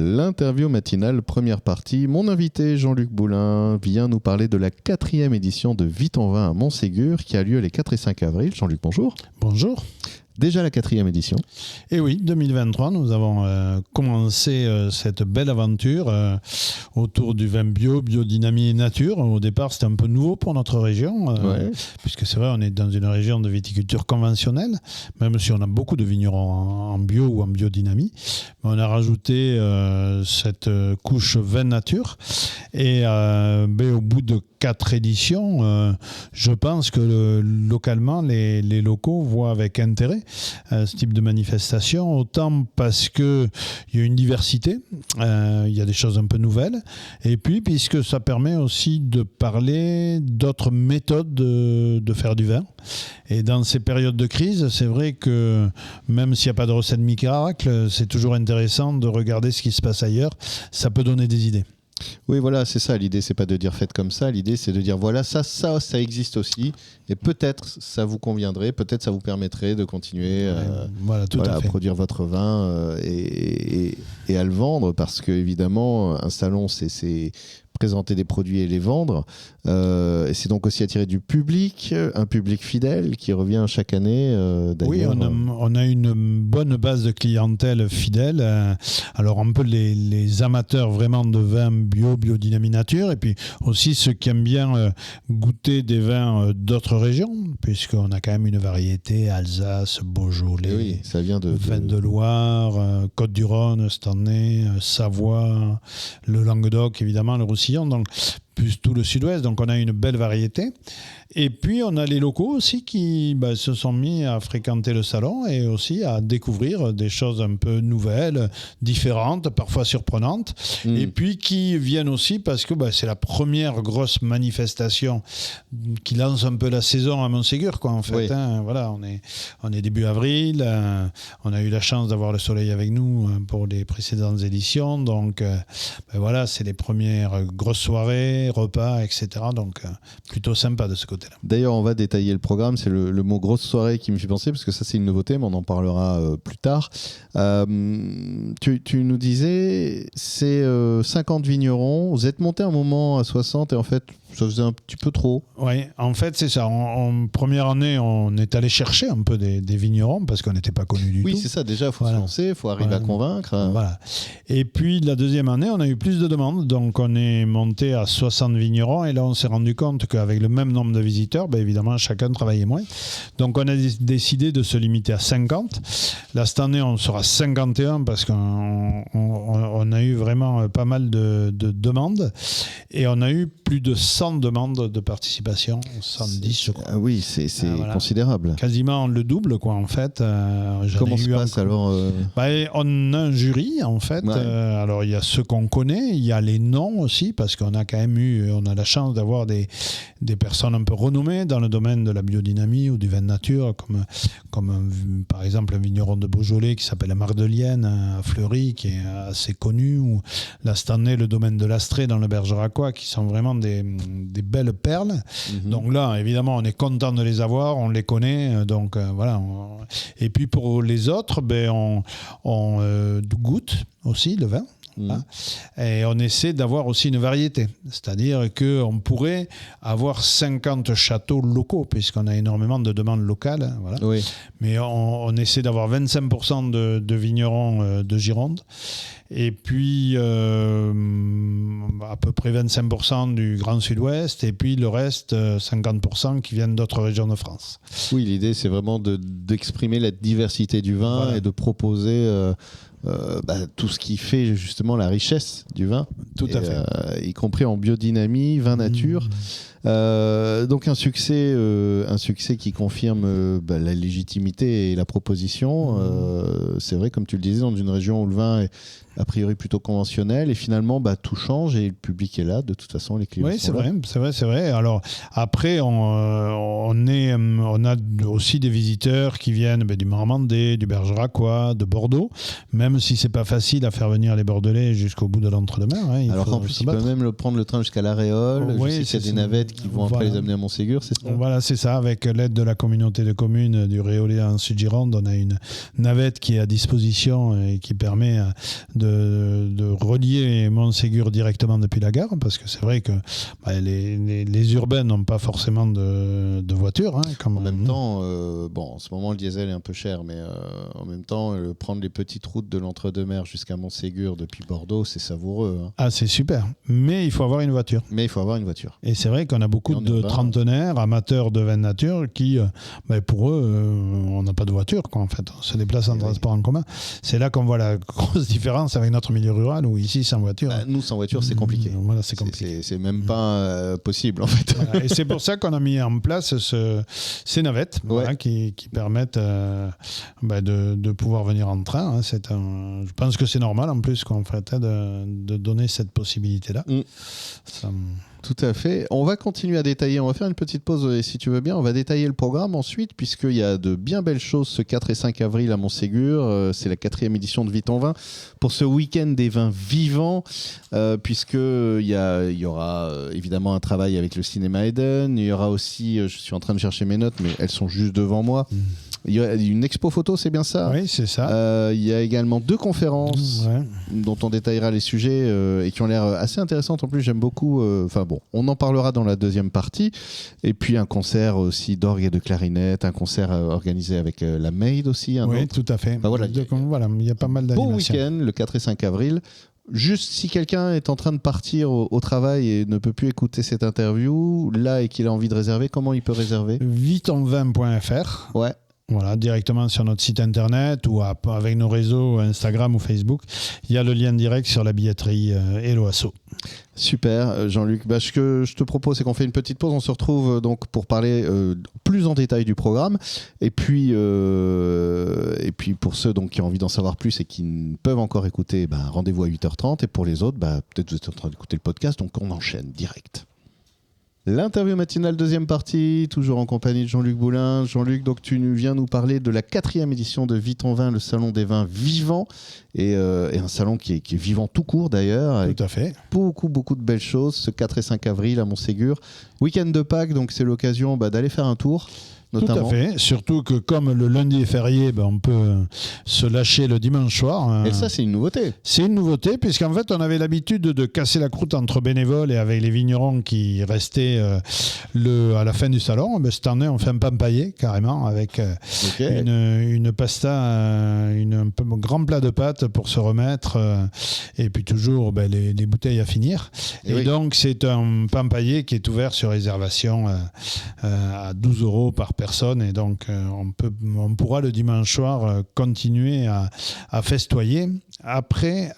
L'interview matinale, première partie. Mon invité Jean-Luc Boulin vient nous parler de la 4e édition de Vite en Vin à Montségur qui a lieu les 4 et 5 avril. Jean-Luc, bonjour. Bonjour. Déjà la 4e édition. Et oui, 2023, nous avons commencé cette belle aventure autour du vin bio, biodynamie et nature. Au départ, c'était un peu nouveau pour notre région, puisque c'est vrai, on est dans une région de viticulture conventionnelle, même si on a beaucoup de vignerons en bio ou en biodynamie. Mais on a rajouté cette couche vin nature. Et au bout de 4 éditions, je pense que localement, les locaux voient avec intérêt ce type de manifestation, autant parce qu'il y a une diversité, il y a des choses un peu nouvelles, et puis puisque ça permet aussi de parler d'autres méthodes de faire du vin. Et dans ces périodes de crise, c'est vrai que même s'il n'y a pas de recette miracle, c'est toujours intéressant de regarder ce qui se passe ailleurs, ça peut donner des idées. Oui, voilà, c'est ça. L'idée, c'est pas de dire faites comme ça. L'idée, c'est de dire voilà, ça existe aussi. Et peut-être ça vous conviendrait, peut-être ça vous permettrait de continuer à produire votre vin et à le vendre. Parce que, évidemment, un salon, c'est présenter des produits et les vendre. Et c'est donc aussi attirer du public, un public fidèle qui revient chaque année. D'ailleurs. Oui, on a une bonne base de clientèle fidèle. Alors un peu les amateurs vraiment de vins bio, biodynamie nature, et puis aussi ceux qui aiment bien goûter des vins d'autres régions, puisqu'on a quand même une variété Alsace, Beaujolais, oui, ça vient vin de Loire, Côte-du-Rhône cette année, Savoie, le Languedoc évidemment, le Roussillon, donc plus tout le sud-ouest, donc on a une belle variété. Et puis on a les locaux aussi qui se sont mis à fréquenter le salon et aussi à découvrir des choses un peu nouvelles, différentes, parfois surprenantes, et puis qui viennent aussi parce que c'est la première grosse manifestation qui lance un peu la saison à Montségur, quoi, en fait. Oui. Voilà, on est début avril, on a eu la chance d'avoir le soleil avec nous pour les précédentes éditions, donc voilà, c'est les premières grosses soirées, repas, etc. Donc plutôt sympa de ce côté-là. D'ailleurs, on va détailler le programme. C'est le mot grosse soirée qui me fait penser, parce que ça, c'est une nouveauté, mais on en parlera plus tard. Tu nous disais, c'est 50 vignerons. Vous êtes monté un moment à 60 et en fait, ça faisait un petit peu trop. Oui, en fait, c'est ça. En première année, on est allé chercher un peu des vignerons parce qu'on n'était pas connus du tout. Oui, c'est ça. Déjà, il faut se lancer, il faut arriver à convaincre. Voilà. Et puis, la deuxième année, on a eu plus de demandes. Donc, on est monté à 60 vignerons. Et là, on s'est rendu compte qu'avec le même nombre de visiteurs, évidemment, chacun travaillait moins. Donc, on a décidé de se limiter à 50. Là, cette année, on sera 51 parce qu'on a eu vraiment pas mal de demandes. Et on a eu plus de 100 demandes de participation, 110 je crois. Ah oui, c'est considérable. Quasiment le double, quoi, en fait. Comment se passe alors on a un jury, en fait. Ouais. Alors, il y a ceux qu'on connaît, il y a les noms aussi, parce qu'on a quand même on a la chance d'avoir des personnes un peu renommées dans le domaine de la biodynamie ou du vin de nature, comme par exemple un vigneron de Beaujolais qui s'appelle Marc de Lienne à Fleury, qui est assez connu, ou là, cette année, le domaine de l'Astrée dans le Bergeracois, qui sont vraiment des belles perles. Donc là, évidemment, on est content de les avoir, on les connaît, donc voilà. Et puis pour les autres, on goûte aussi le vin. Et on essaie d'avoir aussi une variété, c'est-à-dire qu'on pourrait avoir 50 châteaux locaux puisqu'on a énormément de demandes locales, voilà. Oui. Mais on essaie d'avoir 25% de vignerons de Gironde et puis à peu près 25% du Grand Sud-Ouest et puis le reste 50% qui viennent d'autres régions de France. Oui, l'idée c'est vraiment d'exprimer la diversité du vin, voilà, et de proposer tout ce qui fait justement la richesse du vin, tout à fait, y compris en biodynamie, vin nature. Donc un succès qui confirme la légitimité et la proposition. C'est vrai, comme tu le disais, dans une région où le vin est a priori plutôt conventionnel, et finalement tout change et le public est là, de toute façon les clients sont là. Oui, c'est vrai. Alors après on a aussi des visiteurs qui viennent du Marmandais, du Bergeracois, de Bordeaux, même si c'est pas facile à faire venir les Bordelais jusqu'au bout de l'entre-deux-mer. Alors qu'en plus ils peuvent même prendre le train jusqu'à l'Aréole. Oui, je sais qu'il y a des navettes navettes qui vont après les amener à Montségur, c'est ça ? Voilà, c'est ça. Avec l'aide de la communauté de communes du Réolais en Sud-Gironde, on a une navette qui est à disposition et qui permet de relier Montségur directement depuis la gare, parce que c'est vrai que les urbains n'ont pas forcément de voiture. En même temps, en ce moment le diesel est un peu cher, mais en même temps, prendre les petites routes de l'entre-deux-mers jusqu'à Montségur depuis Bordeaux, c'est savoureux. Ah, c'est super. Mais il faut avoir une voiture. Et c'est vrai qu'on a beaucoup de trentenaires, amateurs de vin nature, qui, pour eux, on n'a pas de voiture, quoi, en fait. On se déplace en transport en commun. C'est là qu'on voit la grosse différence avec notre milieu rural, où ici, sans voiture... nous, sans voiture, c'est compliqué. Voilà, c'est compliqué. C'est même pas possible, en fait. Voilà. Et c'est pour ça qu'on a mis en place ces navettes qui permettent de pouvoir venir en train. Je pense que c'est normal, en plus, qu'en fait, de donner cette possibilité-là. Tout à fait. On va continuer à détailler. On va faire une petite pause, et si tu veux bien, on va détailler le programme ensuite, puisqu'il y a de bien belles choses ce 4 et 5 avril à Montségur. C'est la 4e édition de Vite en Vin pour ce week-end des vins vivants, puisqu'il y aura évidemment un travail avec le cinéma Eden. Il y aura aussi, je suis en train de chercher mes notes, mais elles sont juste devant moi. Il y a une expo photo, c'est bien ça ? Oui, c'est ça. Il y a également 2 conférences dont on détaillera les sujets et qui ont l'air assez intéressantes. En plus, j'aime beaucoup. On en parlera dans la deuxième partie. Et puis un concert aussi d'orgue et de clarinette, un concert organisé avec la Maid aussi. Oui, tout à fait. Il y a pas mal d'animations. Beau week-end, le 4 et 5 avril. Juste si quelqu'un est en train de partir au travail et ne peut plus écouter cette interview, là, et qu'il a envie de réserver, comment il peut réserver ? Viteonvin.fr. Ouais. Voilà, directement sur notre site internet ou avec nos réseaux Instagram ou Facebook. Il y a le lien direct sur la billetterie Hello Asso. Super, Jean-Luc. Ce que je te propose, c'est qu'on fait une petite pause. On se retrouve donc pour parler plus en détail du programme. Et puis pour ceux donc, qui ont envie d'en savoir plus et qui peuvent encore écouter, rendez-vous à 8h30. Et pour les autres, peut-être vous êtes en train d'écouter le podcast, donc on enchaîne direct. L'interview matinale, deuxième partie, toujours en compagnie de Jean-Luc Boulin. Jean-Luc, donc tu viens nous parler de la 4e édition de Vite en Vin, le salon des vins vivants, et un salon qui est vivant tout court d'ailleurs. Tout à fait. Beaucoup de belles choses, ce 4 et 5 avril à Montségur. Week-end de Pâques, donc c'est l'occasion d'aller faire un tour. Notamment. Tout à fait, surtout que comme le lundi est férié, on peut se lâcher le dimanche soir. Et ça, c'est une nouveauté. C'est une nouveauté, puisqu'en fait, on avait l'habitude de casser la croûte entre bénévoles et avec les vignerons qui restaient à la fin du salon. Cette année, on fait un pain paillé, carrément, avec une pasta, un grand plat de pâtes pour se remettre, et puis toujours les bouteilles à finir. Et donc, c'est un pain paillé qui est ouvert sur réservation à 12 € par personne, et donc on pourra le dimanche soir continuer à festoyer à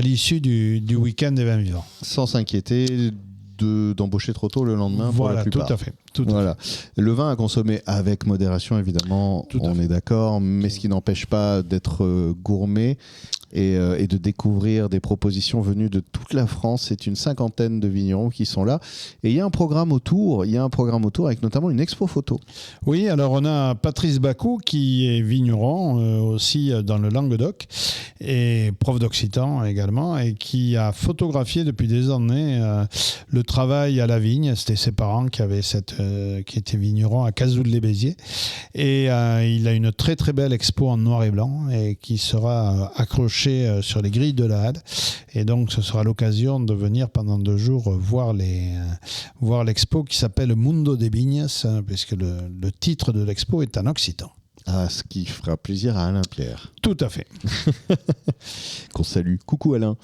l'issue du week-end des vins vivants. Sans s'inquiéter d'embaucher trop tôt le lendemain. Voilà, pour la plupart. Tout à fait. Le vin à consommer avec modération, évidemment, on est d'accord, mais ce qui n'empêche pas d'être gourmet et de découvrir des propositions venues de toute la France. C'est une 50aine de vignerons qui sont là. Et il y a un programme autour avec notamment une expo photo. Oui, alors on a Patrice Bacou qui est vigneron aussi dans le Languedoc et prof d'occitan également, et qui a photographié depuis des années le travail à la vigne. C'était ses parents qui étaient vignerons à Cazoules-les-Béziers. Et il a une très très belle expo en noir et blanc et qui sera accrochée sur les grilles de la Halle, et donc ce sera l'occasion de venir pendant 2 jours voir l'expo qui s'appelle Mundo de Viñas, puisque le titre de l'expo est en occitan. Ah, ce qui fera plaisir à Alain Pierre. Tout à fait. Qu'on salue. Coucou Alain.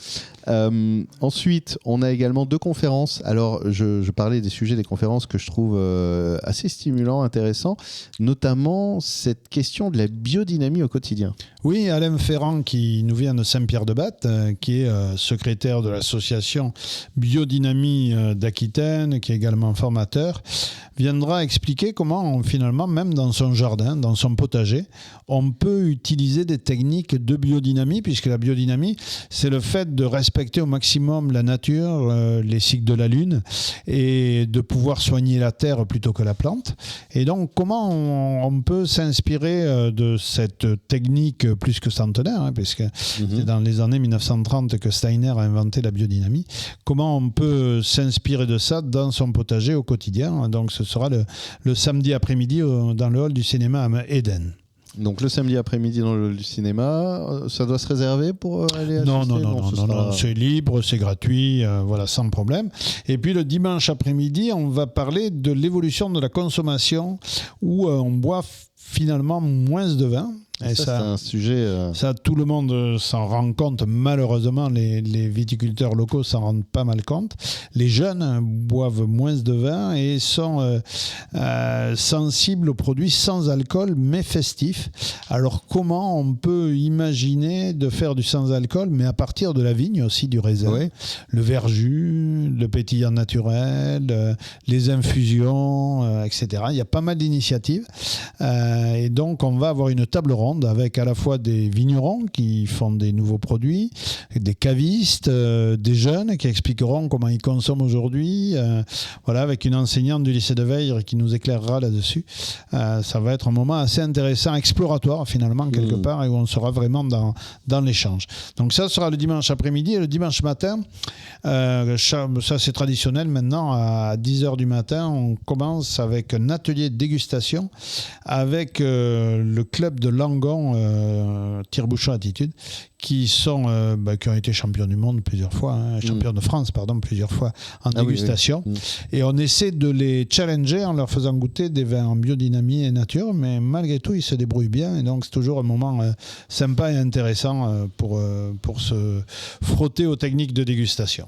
Ensuite, on a également 2 conférences. Alors, je parlais des sujets des conférences que je trouve assez stimulants, intéressants, notamment cette question de la biodynamie au quotidien. Oui, Alain Ferrand, qui nous vient de Saint-Pierre-de-Batte, qui est secrétaire de l'association Biodynamie d'Aquitaine, qui est également formateur, viendra expliquer comment, finalement, même dans son jardin, dans son potager, on peut utiliser des techniques de biodynamie, puisque la biodynamie, c'est le fait de respecter au maximum la nature, les cycles de la Lune, et de pouvoir soigner la terre plutôt que la plante. Et donc, comment on peut s'inspirer de cette technique plus que centenaire, puisque c'est dans les années 1930 que Steiner a inventé la biodynamie. Comment on peut s'inspirer de ça dans son potager au quotidien? Donc ce sera le samedi après-midi dans le hall du cinéma à Eden. Donc le samedi après-midi dans le cinéma, ça doit se réserver pour aller assister? Non, c'est libre, c'est gratuit, sans problème. Et puis le dimanche après-midi, on va parler de l'évolution de la consommation où on boit finalement moins de vin. Et ça, c'est un sujet... Ça, tout le monde s'en rend compte. Malheureusement, les viticulteurs locaux s'en rendent pas mal compte. Les jeunes boivent moins de vin et sont sensibles aux produits sans alcool, mais festifs. Alors, comment on peut imaginer de faire du sans-alcool, mais à partir de la vigne aussi, du raisin? Oui. Le verjus, le pétillant naturel, les infusions, etc. Il y a pas mal d'initiatives. Et donc, on va avoir une table ronde avec à la fois des vignerons qui font des nouveaux produits, des cavistes, des jeunes qui expliqueront comment ils consomment aujourd'hui, avec une enseignante du lycée de Vayres qui nous éclairera là-dessus. Ça va être un moment assez intéressant, exploratoire finalement, quelque part, et où on sera vraiment dans l'échange. Donc ça sera le dimanche après-midi, et le dimanche matin, ça c'est traditionnel maintenant, à 10h du matin, on commence avec un atelier de dégustation avec le club de Langon, Tire-Bouchon Attitude, qui ont été champions du monde plusieurs fois, champions de France, plusieurs fois en dégustation. Oui. Et on essaie de les challenger en leur faisant goûter des vins en biodynamie et nature, mais malgré tout, ils se débrouillent bien. Et donc, c'est toujours un moment sympa et intéressant pour se frotter aux techniques de dégustation.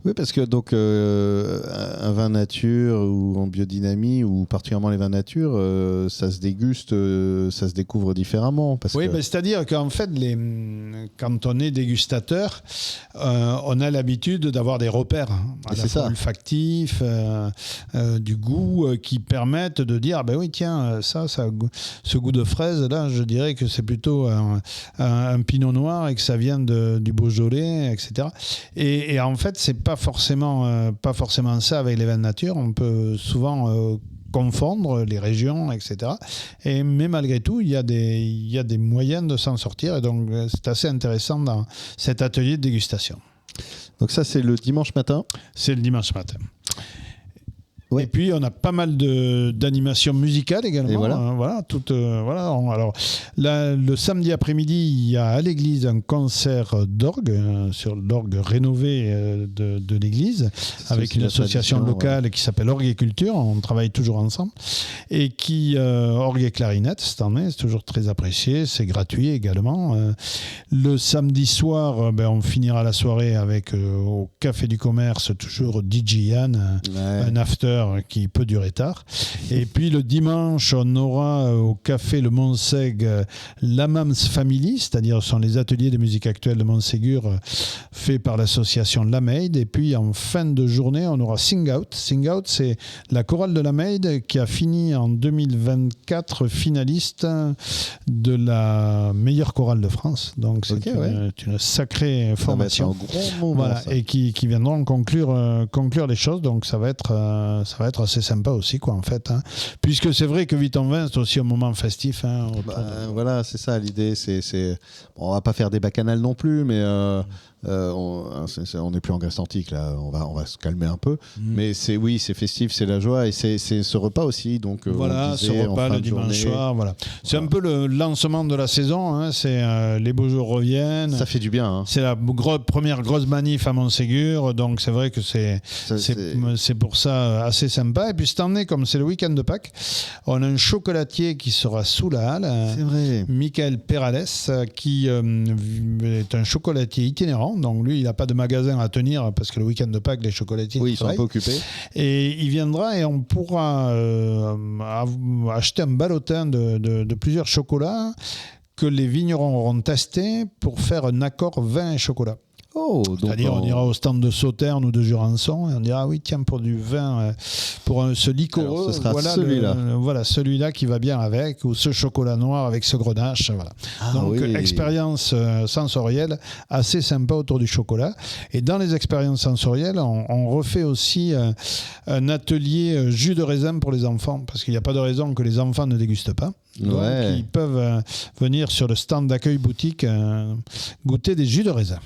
Oui, parce que donc un vin nature ou en biodynamie, ou particulièrement les vins nature, ça se déguste, ça se découvre différemment. C'est-à-dire qu'en fait, quand on est dégustateur, on a l'habitude d'avoir des repères à la fois olfactifs, du goût, qui permettent de dire ce goût de fraise, là, je dirais que c'est plutôt un pinot noir et que ça vient du Beaujolais, etc. Et en fait, c'est pas forcément ça avec les vins de nature. On peut souvent confondre les régions, etc. Mais malgré tout, il y a des moyens de s'en sortir. Et donc, c'est assez intéressant dans cet atelier de dégustation. Donc ça, c'est le dimanche matin? C'est le dimanche matin. Ouais. Et puis on a pas mal d'animations musicales également. Et Alors le samedi après-midi, il y a à l'église un concert d'orgue sur l'orgue rénové de l'église, avec une association locale qui s'appelle Orgue et Culture. On travaille toujours ensemble, et qui orgue et clarinette cette année, c'est toujours très apprécié. C'est gratuit également. Le samedi soir, on finira la soirée avec au Café du Commerce, toujours DJ Yann, un after qui peut durer tard. Et puis le dimanche, on aura au Café Le Montseg l'Amams Family, c'est-à-dire ce sont les ateliers de musique actuelle de Montségur faits par l'association Lameid. Et puis en fin de journée, on aura Sing Out. Sing Out, c'est la chorale de Lameid qui a fini en 2024 finaliste de la meilleure chorale de France. Donc c'est une sacrée formation. C'est un gros moment, et qui viendront conclure les choses. Donc ça va être assez sympa aussi, en fait. Puisque c'est vrai que 8 en 20, c'est aussi un moment festif. Voilà, c'est ça l'idée. On va pas faire des bacchanales non plus, mais on n'est plus en Grèce antique, là. On va se calmer un peu. Mais c'est festif, c'est la joie, et c'est ce repas aussi. Donc, ce repas le dimanche soir. C'est un peu le lancement de la saison. C'est les beaux jours reviennent. Ça fait du bien. C'est la première grosse manif à Montségur, donc c'est vrai que c'est pour ça assez sympa. Et puis cette année, comme c'est le week-end de Pâques, on a un chocolatier qui sera sous la halle. C'est vrai. Michael Perales, qui est un chocolatier itinérant. Donc lui, il n'a pas de magasin à tenir parce que le week-end de Pâques, les chocolatiers ils sont un peu occupés. Et il viendra et on pourra acheter un ballotin de plusieurs chocolats que les vignerons auront testé pour faire un accord vin et chocolat. C'est-à-dire, on ira au stand de Sauternes ou de Jurançon et on dira, oui, tiens, pour du vin, pour ce liquoreux, ce sera celui-là. Voilà, celui-là qui va bien avec, ou ce chocolat noir avec ce grenache. Voilà. Donc, expérience sensorielle assez sympa autour du chocolat. Et dans les expériences sensorielles, on refait aussi un atelier jus de raisin pour les enfants, parce qu'il n'y a pas de raison que les enfants ne dégustent pas. Donc, ils peuvent venir sur le stand d'accueil boutique goûter des jus de raisin.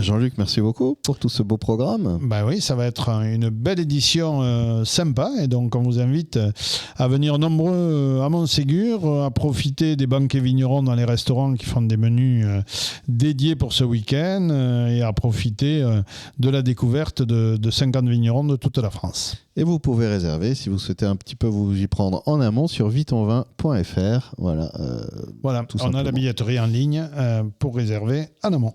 Jean-Luc, merci beaucoup pour tout ce beau programme. Oui, ça va être une belle édition sympa, et donc on vous invite à venir nombreux à Montségur, à profiter des banquets vignerons dans les restaurants qui font des menus dédiés pour ce week-end, et à profiter de la découverte de 50 vignerons de toute la France. Et vous pouvez réserver si vous souhaitez un petit peu vous y prendre en amont sur vitonvin.fr. Voilà, on a la billetterie en ligne pour réserver en amont.